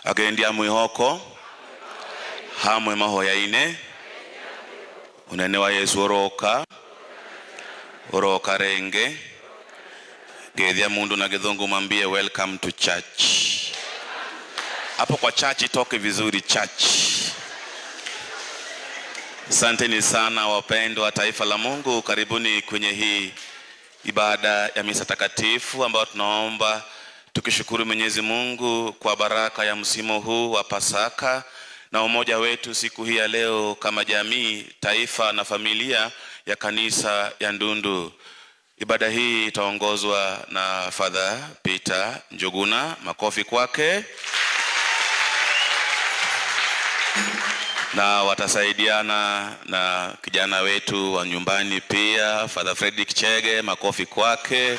agendia mwihoko hamwe mahoya ine unene wa Yesu oroka renge gethia mundu na githungu mwambie welcome to church. Hapo kwa church itoke vizuri church. Asanteni sana wapendwa wa taifa la Mungu, karibuni kwenye hii ibada ya misa takatifu ambayo tunaomba tukishukuru Mwenyezi Mungu kwa baraka ya msimu huu wa Pasaka na umoja wetu siku hii ya leo kama jamii, taifa na familia ya kanisa ya Ndundu. Ibada hii itaongozwa na Father Peter Njuguna, makofi kwake. Na watasaidiana na kijana wetu wa nyumbani pia, Father Fredrick Chege, makofi kwake.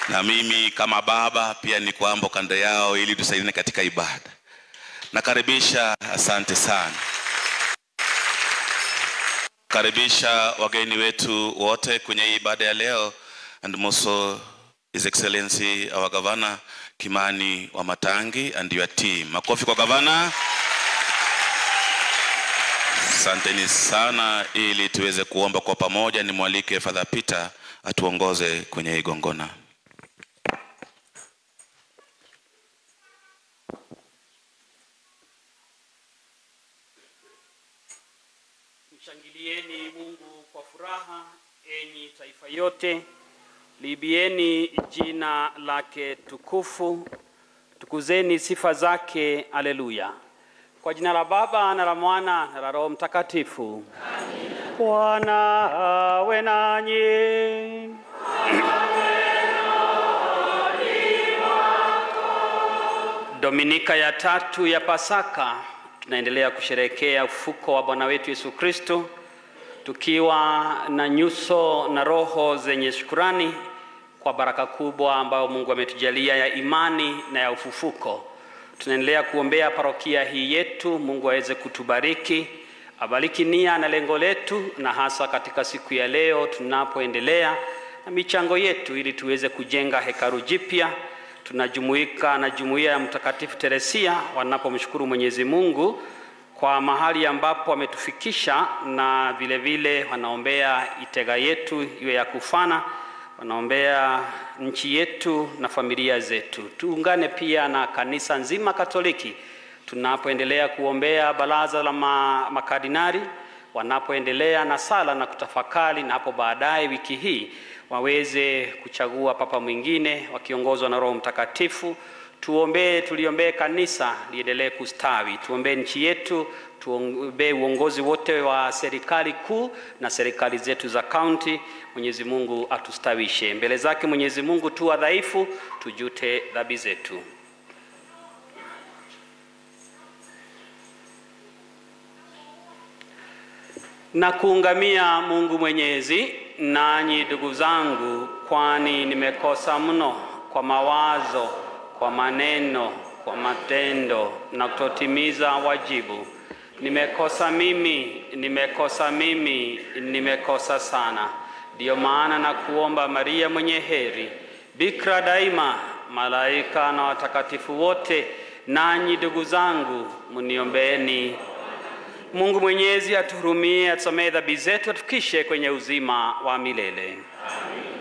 Na mimi kama baba pia ni kwambo kando yao ili tusaidiane katika ibada. Nakaribisha, asante sana. Karibisha wageni wetu wote kwenye ibada ya leo, and also His Excellency our Governor Kimani Wamatangi and your team. Makofi kwa Governor. Asanteni sana. Ili tuweze kuomba kwa pamoja, nimwalike Father Peter atuongoze kwenye hii gongona. Mshangilieni Mungu kwa furaha, enyi taifa yote. Liibieni jina lake tukufu, tukuzeni sifa zake. Haleluya. Kwa jina la Baba na la Mwana na la Roho Mtakatifu. Amina. Bwana awe nanyi. Dominika ya tatu ya Pasaka, tunaendelea kusherehekea ufufuko wa Bwana wetu Yesu Kristo, tukiwa na nyuso na roho zenye shukrani kwa baraka kubwa ambayo Mungu ametujalia ya imani na ya ufufuko. Tunaendelea kuombea parokia hii yetu, Mungu aweze kutubariki, abariki nia na lengo letu, na hasa katika siku ya leo tunapoendelea na michango yetu ili tuweze kujenga hekalu jipya. Tunajumuika na jumuiya ya Mtakatifu Teresia wanapomshukuru Mwenyezi Mungu kwa mahali ambapo ametufikisha, na vile vile wanaombea Itega yetu iwe ya kufana, wanaombea nchi yetu na familia zetu. Tuungane pia na kanisa nzima Katoliki tunapoendelea kuombea baraza la makardinali wanapoendelea na sala na kutafakari, na hapo baadaye wiki hii waweze kuchagua papa mwingine wakiongozwa na Roho Mtakatifu. Tuliombee kanisa liendelee kustawi, tuombee nchi yetu, tuombee uongozi wote wa serikali kuu na serikali zetu za kaunti. Mwenyezi Mungu atustawishe. Mbele zake Mwenyezi Mungu tu wadhaifu, tujute dhambi zetu. Na kuungamia Mungu Mwenyezi, nanyi ndugu zangu, kwani nimekosa mno kwa mawazo, kwa maneno, kwa matendo na kutotimiza wajibu. Nimekosa mimi, nimekosa sana. Ndio maana na kuomba Maria mwenye heri, Bikira daima, malaika na watakatifu wote, nanyi ndugu zangu, mniombeeni. Mungu Mwenyezi atuhurumie, atusamehe dhambi zetu, atufikishe kwenye uzima wa milele. Amen.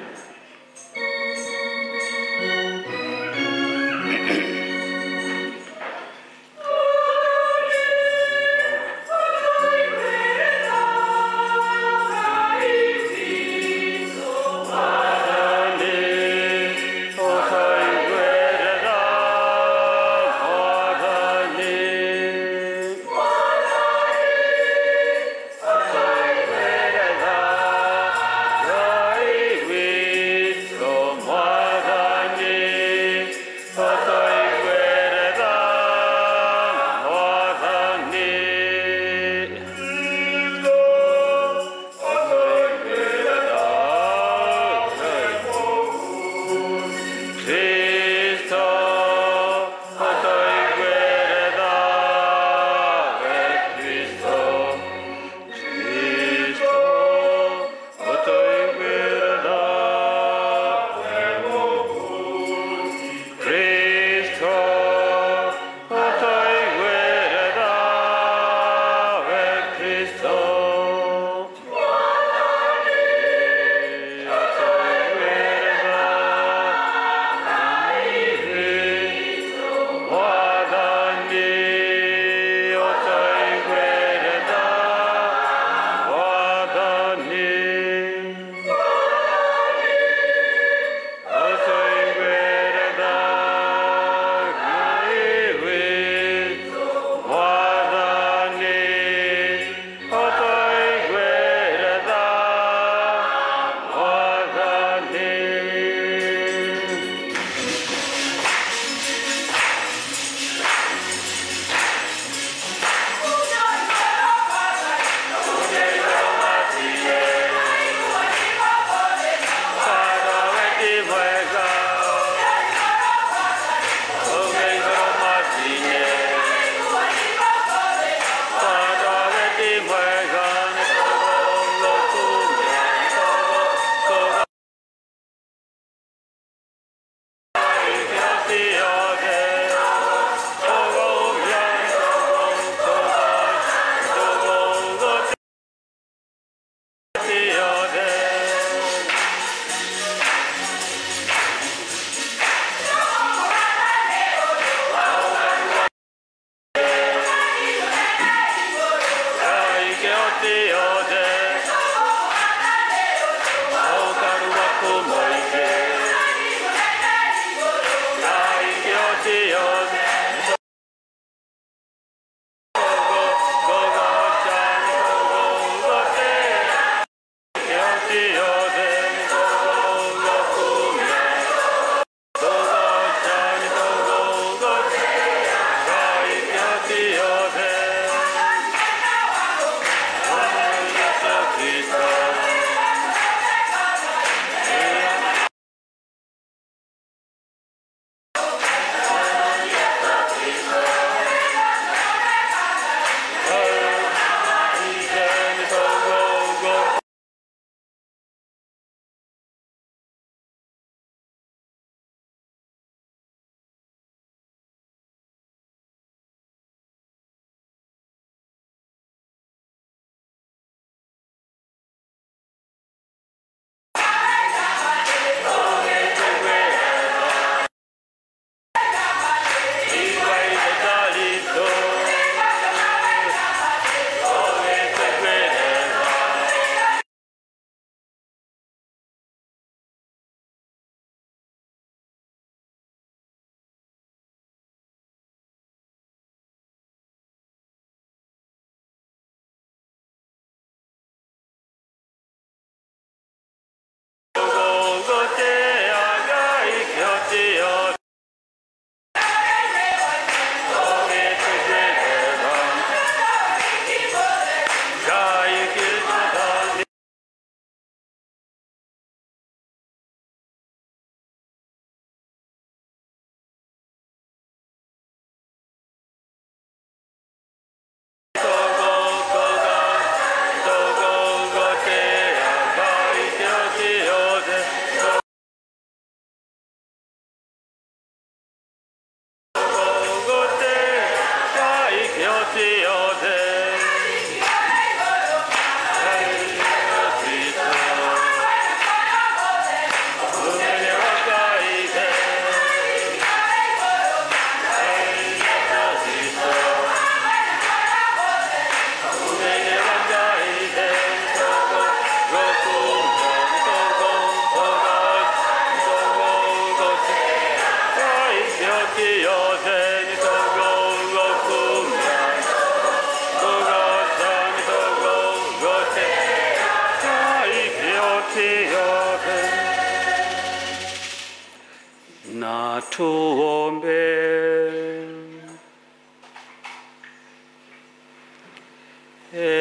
Na tuombe.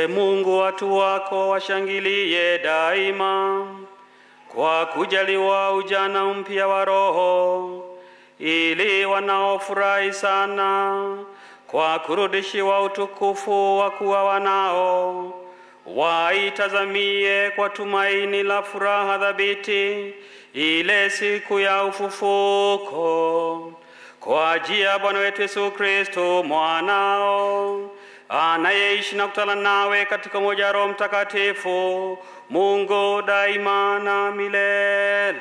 Mungu, watu wako washangilie daima kwa kujaliwa ujana mpya wa Roho, ili wanaofurahi sana kwa kurudishiwa utukufu wa kuwa wanao, waitazamie kwa tumaini la furaha thabiti ile siku ya ufufuko, kwa ajili ya Bwana wetu Yesu Kristo mwanao, anayeishi na kutawala nawe katika umoja wa Roho Mtakatifu, Mungu daima na milele.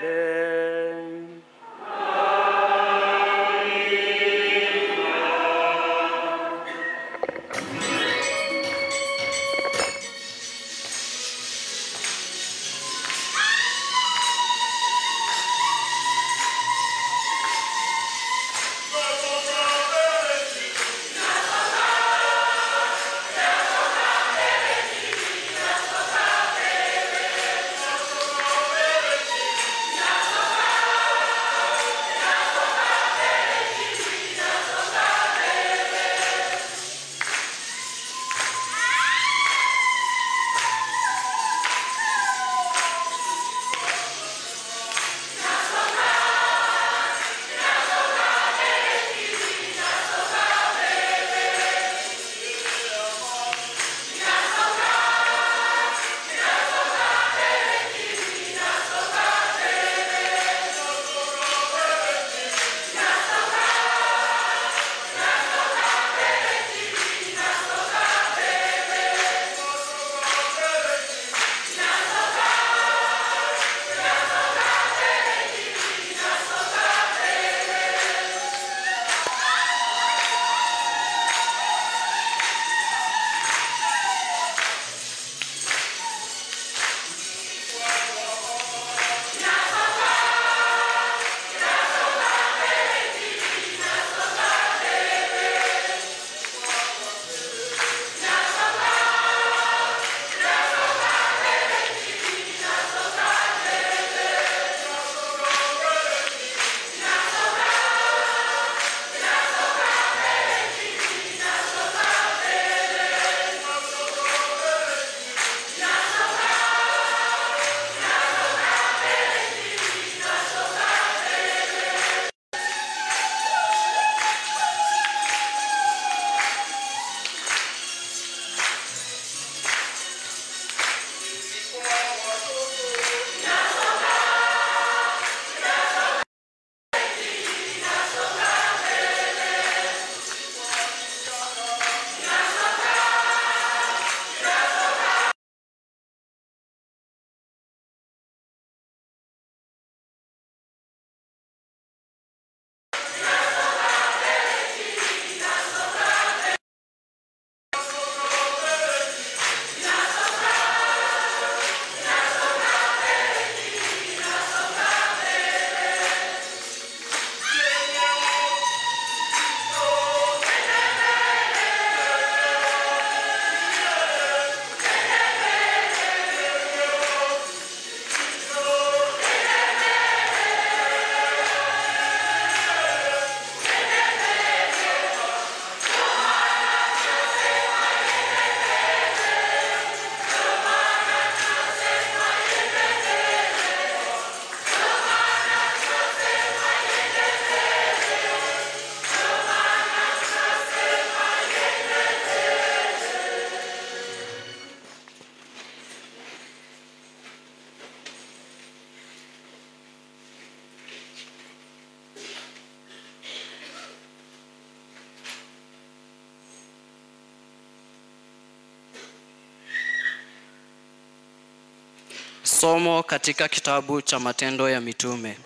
Somo katika kitabu cha Matendo ya Mitume.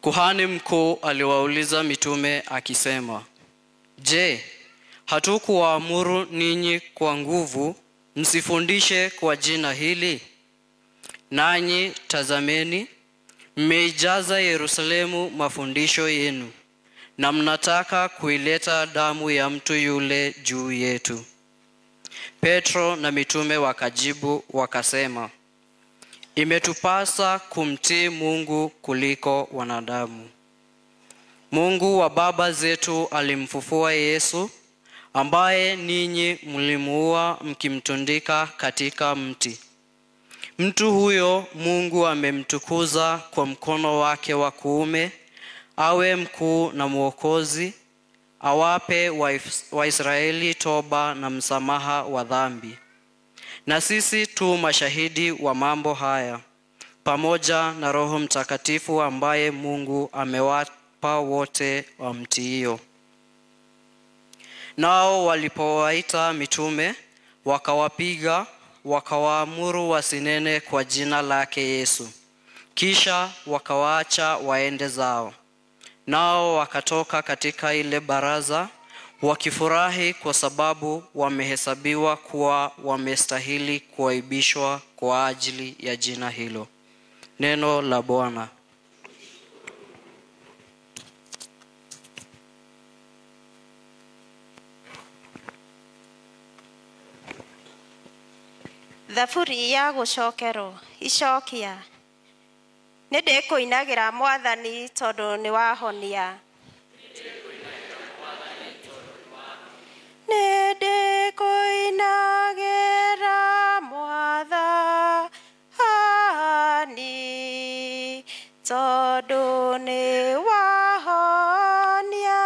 Kuhani mkuu aliwauliza mitume akisema, "Je, hatukuwaamuru ninyi kwa nguvu msifundishe kwa jina hili? Nanyi tazameni, mmeijaza Yerusalemu mafundisho yenu, na mnataka kuileta damu ya mtu yule juu yetu. Petro na mitume wakajibu wakasema, imetupasa kumtii Mungu kuliko wanadamu. Mungu wa baba zetu alimfufua Yesu, ambaye ninyi mlimuua mkimtundika katika mti. Mtu huyo Mungu amemtukuza kwa mkono wake wa kuume, awe mkuu na mwokozi, awape Waisraeli toba na msamaha wa dhambi. Na sisi tu mashahidi wa mambo haya, pamoja na Roho Mtakatifu ambaye Mungu amewapa wote wamtiio. Nao walipowaita mitume, wakawapiga, wakawaamuru wasinene kwa jina lake Yesu. Kisha wakawaacha waende zao. Nao wakatoka katika ile baraza, wakifurahi kwa sababu wamehesabiwa kuwa wamestahili kuaibishwa kwa ajili ya jina hilo. Neno la Bwana. Thaburi ya gucokerwo icokia. Nĩndĩkũinagĩra Mwathani tondũ nĩ wahonia. Nĩndĩkũinagĩra Mwathani tondũ nĩ wahonia.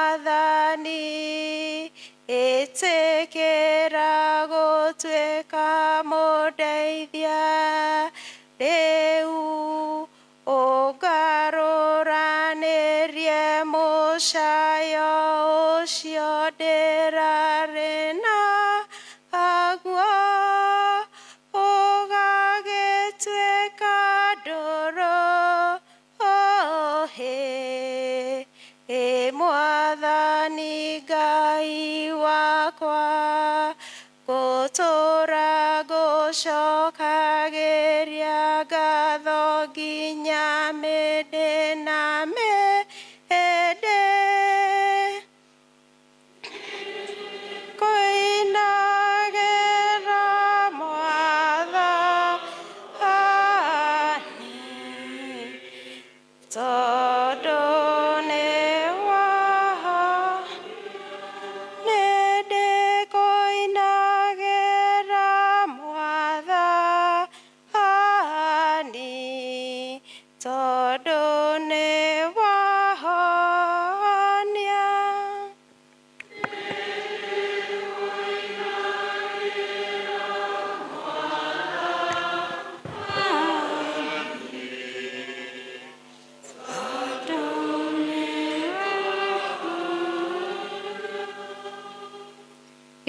Mwathani ĩtĩkĩra gũtuĩka mũndeithia rĩu ũngarũranĩrie mũcayo ũcio ndĩrarĩ naguo ũgagĩtuĩka ndũrũ Mwathani Ngai wakwa gũtũũra ngũcokagĩria ngatho nginya mĩndĩ na mĩndĩ kũinagĩra Mwathani tondũ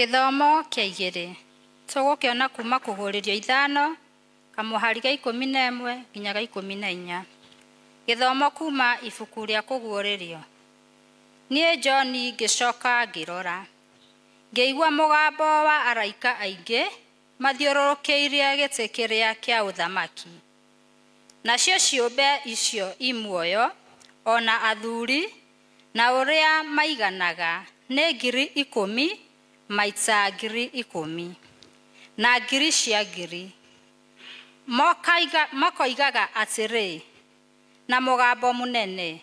Gĩthomo kĩa 2 tũgũkĩona kuma kũgũrĩrio 5 kamũhari ga 11 nginya ga 14. Gĩthomo kuma ibuku rĩa kũguũrĩrio. Niĩ John ngĩcoka ngĩrora, ngĩigua mũgambo wa araika aingĩ mathiũrũrũkĩirie gĩtĩ kĩrĩa kĩa ũthamaki. Nacio ciũmbe icio imuoyo ona athuri na ũrĩa maiganaga nĩ 10,000 maita 10,000 na 1,000 cia 1,000. Makoigaga atĩrĩ na mũgambo mũnene,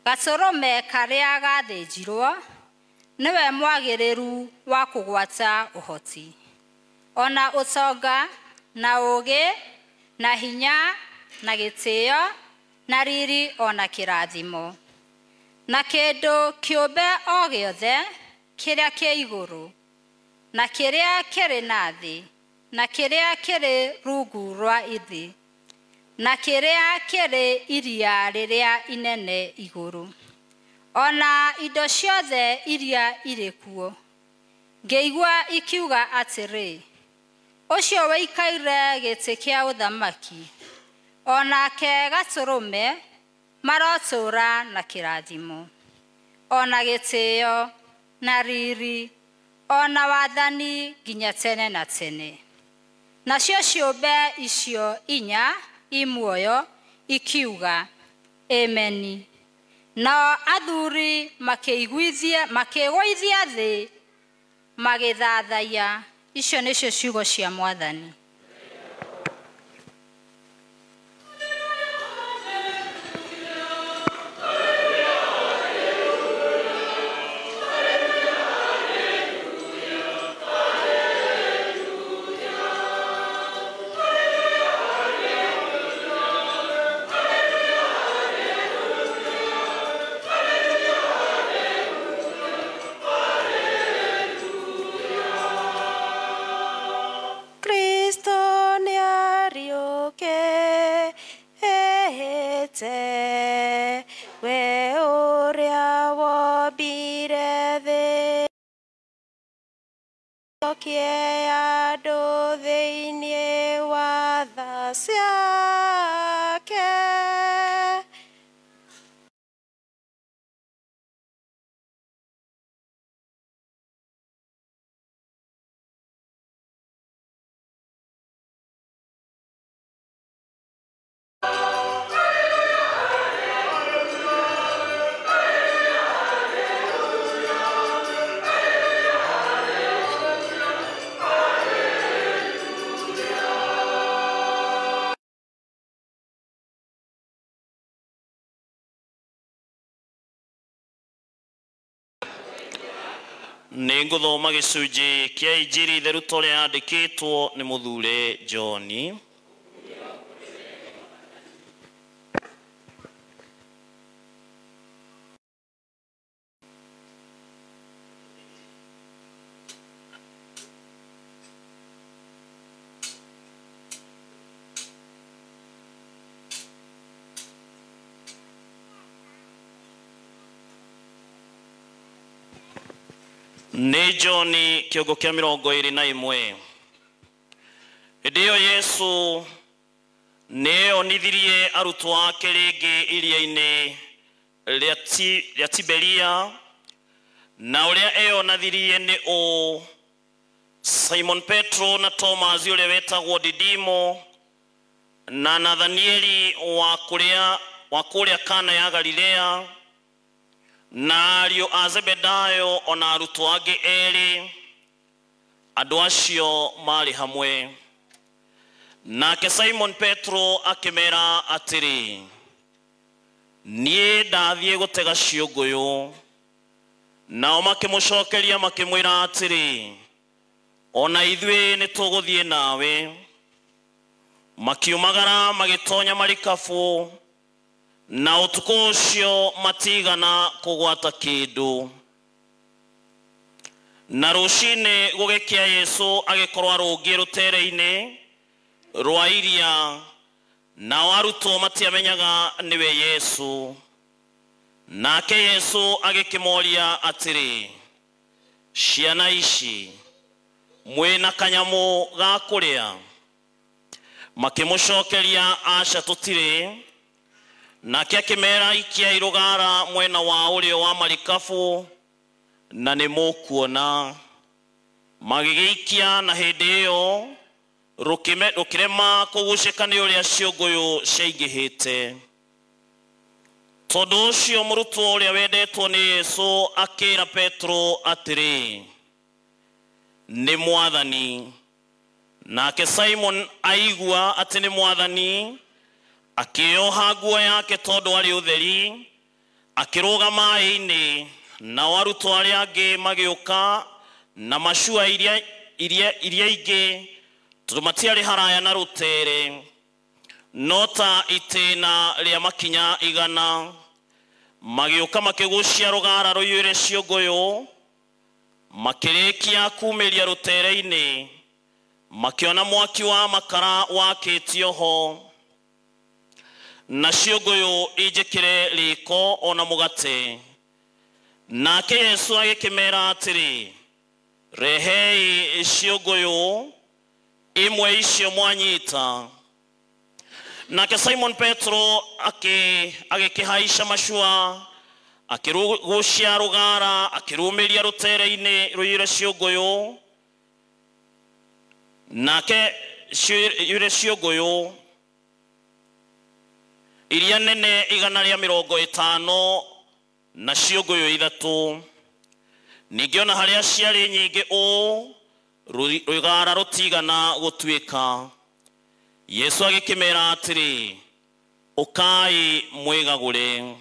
Gatũrũme karĩa gathĩnjirwo nĩwe mwagĩrĩru wa kũgwata ũhoti, ona ũtonga na ũũgĩ na hinya na gĩtĩo na riri ona kĩrathimo. Na kĩndũ kĩũmbe o gĩothe kĩrĩa kĩ igũrũ na kĩrĩa kĩrĩ na thĩ na kĩrĩa kĩrĩ rungu rwa thĩ na kĩrĩa kĩrĩ iria rĩrĩa inene igũrũ, ona indo ciothe iria irĩ kuo. Ngĩigua ikiuga atĩrĩ, ũcio wĩikaire gĩtĩ kĩa ũthamaki onake Gatũrũme marotũũra na kĩrathimo ona gĩtĩo na riri ona wathani nginya tene na tene. Nacio ciũmbe icio 4 imuoyo ikiuga Ameni. Nao athuri makĩgũithia thĩ magĩthathaiya. Icio nĩcio ciugo cia Mwathani. we ũrĩa wombire thĩ okie andũ thĩinĩ wa tha ciake. Nĩngũthoma gĩcunjĩ kĩa injiri theru tũrĩa yandĩkĩtwo nĩ mũthure John. Nĩ John kĩongo kĩa 21. Hĩndĩ Yesu nĩ onithirie arutwo ake rĩngĩ iria-inĩ rĩa Tiberia, na ũrĩa eyonathirie nĩ Simon Petro na Thomas ũrĩa wetagwo Didimo na Nathanieli wa kũrĩa Kana ya Galilea na ariũ a Zebedayo ona arutwo angĩ erĩ. Andũ acio marĩ hamwe. Nake Simon Petro akĩmera atĩrĩ, niĩ ndathiĩ gũtega ciũngũyũ. Nao makĩmũcokeria makĩmwĩra atĩrĩ, ona ithuĩ nĩ tũgũthiĩ nawe. Makiumagara magĩtonya marikabu, na ũtukũ ũcio matigana kũgwata kĩndũ. Na rũcinĩ gũgĩkĩa Yesu agĩkorwo arũngiĩ rũtere-inĩ rwa iria, nao arutwo matiamenyaga nĩwe Yesu. Nake Yesu agĩkĩmoria atĩrĩ, ciana ici mwĩna kanyamũ ga kũrĩa? Makĩmũcokeria, aca tũtirĩ. Nake akĩmera, ikiai rũgara mwena wa ũrĩo wa marikabu na nĩ mũkuona. Magĩgĩikia, na hĩndĩ ĩyo rũkĩrema kũgucĩka nĩ ũrĩa ciũngũyũ ciaingĩhĩte. Tondũ ũcio mũrutwo ũrĩa wendetwo nĩ Yesu akĩĩra Petro atĩrĩ, nĩ Mwathani. Nake Simon aigua atĩ nĩ Mwathani, akĩoha nguo yake tondũ arĩ ũtheri, akĩrũga maaĩ-inĩ. Nao arutwo arĩa angĩ magĩũka na macua iria ingĩ, tondũ matiarĩ haraya na rũtere, no ta itĩna rĩa makinya 100. Magĩũka makĩgucia rũgara rũiyũire ciũngũyũ, makĩrĩkia kumĩria rũtere-inĩ, makĩona mwaki wa makara wakĩtio ho, na ciũngũyũ injĩkĩre rĩko ona mũgate. Nake Yesu agĩkĩmera atĩrĩ, rehei ciũngũyũ imwe icio mwanyita. Nake Simon Petro agĩkĩhaica macua, akĩgucia rũgara, akĩrũmĩria rũtere-inĩ rũiyũire ciũngũyũ. Nake yũire ciũngũyũ iria nene 150 na ciũngũyũ 3. Ningĩ ona harĩa ciarĩ nyingĩ rũgara rũtigana gũtuĩka. Yesu agĩkĩmera atĩrĩ, ũkai mwĩgagũre.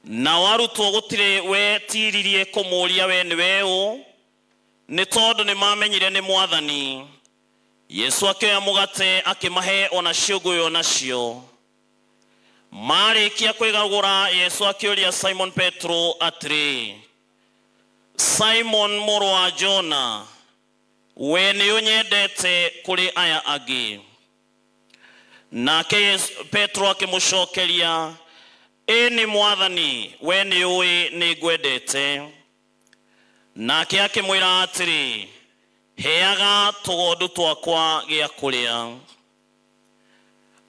Nao arutwo gũtirĩ wetiririe kũmũũria we nĩwe ũ, nĩ tondũ nĩ mamenyire nĩ Mwathani. Yesu akĩoya mũgate akĩmahe ona ciũngũyũ nacio. Marĩkia kwĩgagũra, Yesu akĩũria Simon Petro atĩrĩ, Simon mũrũ wa Jona, we nĩ ũnyendete kũrĩ aya angĩ? Nake Petro akĩmũcokeria, nĩ Mwathani, we nĩ ũĩ nĩ ngwendete. Nake akĩmwĩra atĩrĩ, heaga tũgondu twakwa gĩa kũrĩa.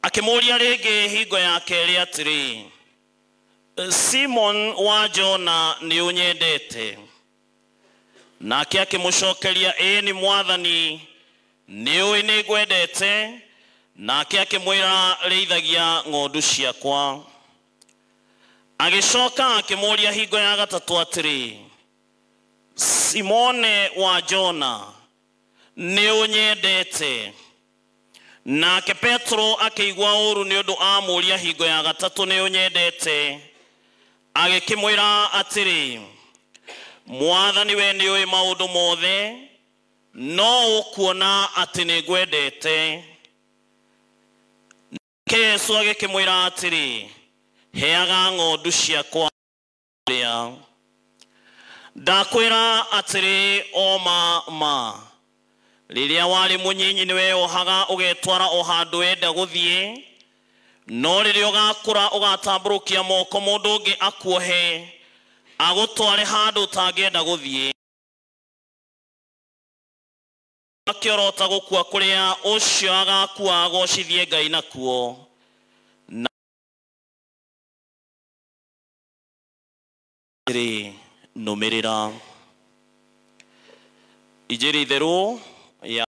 Akĩmũria rĩngĩ hingo ya kerĩ atĩrĩ, Simon wa Jona, nĩ ũnyendete? Nake akĩmũcokeria, nĩ Mwathani, nĩ ũĩ nĩ ngwendete. Nake akĩmwĩra, rĩithagia ng'ondu ciakwa. Agĩcoka akĩmũria hingo ya gatatũ atĩrĩ, Simone wa Jona, nĩ ũnyendete? Nake Petro akĩigua ũũru nĩ ũndũ amũria hingo ya gatatũ, nĩ ũnyendete? Agĩkĩmwĩra atĩrĩ, Mwathani, we nĩ ũĩ maũndũ mothe, no ũkuona atĩ nĩ ngwendete. Nake Yesu agĩkĩmwĩra atĩrĩ, heaga ng'ondu ciakwa kũrĩa. Ndakwĩra atĩrĩ, ma rĩrĩa warĩ mũnyinyi nĩ weyohaga ũgetwara o handũ wenda gũthiĩ, no rĩrĩa ũgakũra ũgatambũrũkia moko mũndũ ũngĩ akuohe agũtware handũ ũtangĩenda gũthiĩ. akĩorota gũkua kũrĩa ũcio agakua agocithie Ngai nakuo na nũmĩrĩra. Injili theru ya